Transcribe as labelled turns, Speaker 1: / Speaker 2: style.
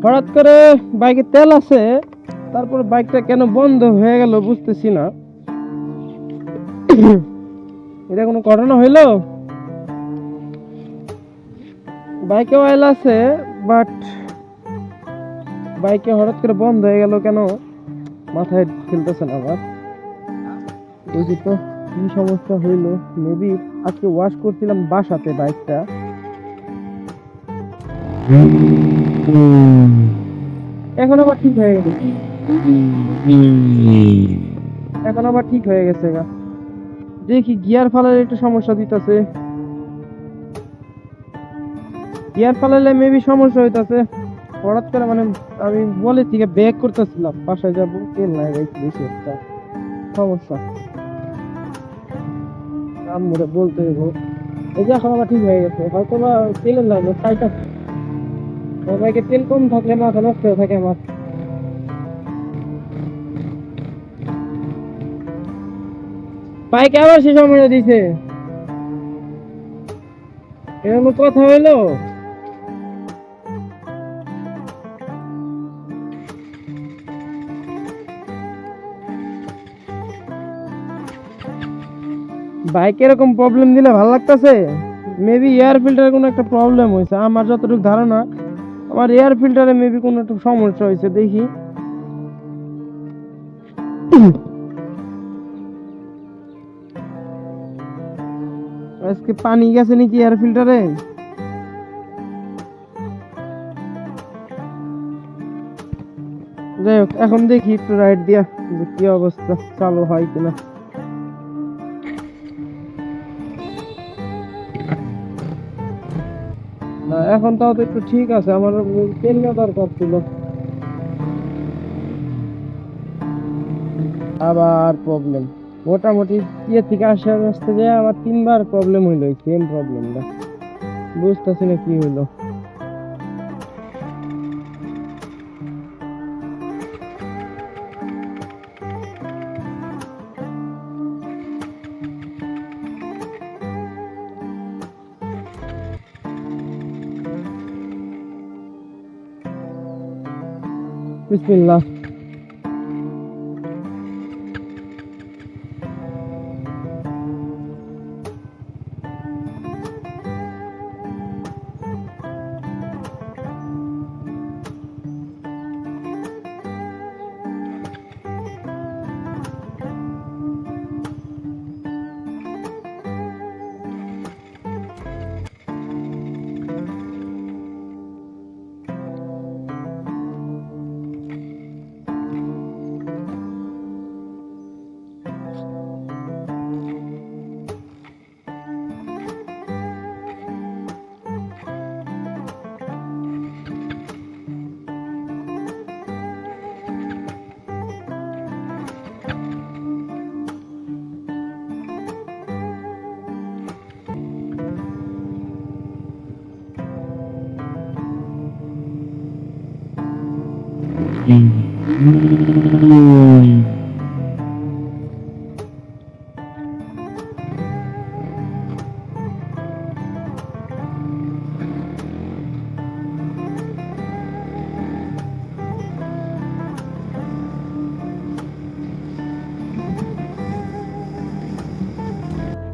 Speaker 1: হঠাৎ করে বাইকে তেল আছে, তারপর বাইকটা কেন বন্ধ হয়ে গেল বুঝতেছি না। এটা কোনো ঘটনা হইলো? বাইকে অয়েল আছে, বাট বাইকে হঠাৎ করে বন্ধ হয়ে গেল কেন মাথায় খেলতেছে না আমার। বুঝি তো কি সমস্যা হইলো। মেবি আজকে ওয়াশ করছিলাম বাসাতে বাইকটা। এখন আবার ঠিক হয়ে গেছে। এখন আবার ঠিক হয়ে গেছে গা। দেখি গিয়ার ফালার একটু সমস্যা দিতেছে। গিয়ার ফালালে মেবি সমস্যা হইতাছে। হঠাৎ করে মানে আমি বলে থেকে ব্যাক করতেছিলাম, বাসায় যাবো, তেল নাই বেশি একটা সমস্যা। আম্মুরে বলতে হইব। এই যে এখন আবার ঠিক হয়ে গেছে, হয়তো বা তেলের লাগবে সাইটা। বাইকে তেল কম থাকলে মাথা নষ্ট হয়ে থাকে আমার। বাইকে আবার সে সমস্যা দিছে। এরকম কথা হইলো। বাইকে এরকম প্রবলেম দিলে ভালো লাগতেছে। মেবি এয়ার ফিল্টারে কোনো একটা প্রবলেম হয়েছে, আমার যতটুকু ধারণা। আমার এয়ার ফিল্টারে মেবি কোনো একটা সমস্যা হয়েছে, দেখি। আজকে পানি গেছে নাকি এয়ার ফিল্টারে। যাই হোক, এখন দেখি একটু রাইড দিয়া যে কি অবস্থা, চালু হয় কিনা। না, এখন তাও তো একটু ঠিক আছে। আমার তেল নেওয়া দরকার ছিল। আবার প্রবলেম মোটামুটি ইয়ে থেকে আসতে যায় আমার 3বার প্রবলেম হইলো, সেম প্রবলেমটা। বুঝতেছি না কি হইলো। বিসমিল্লাহ।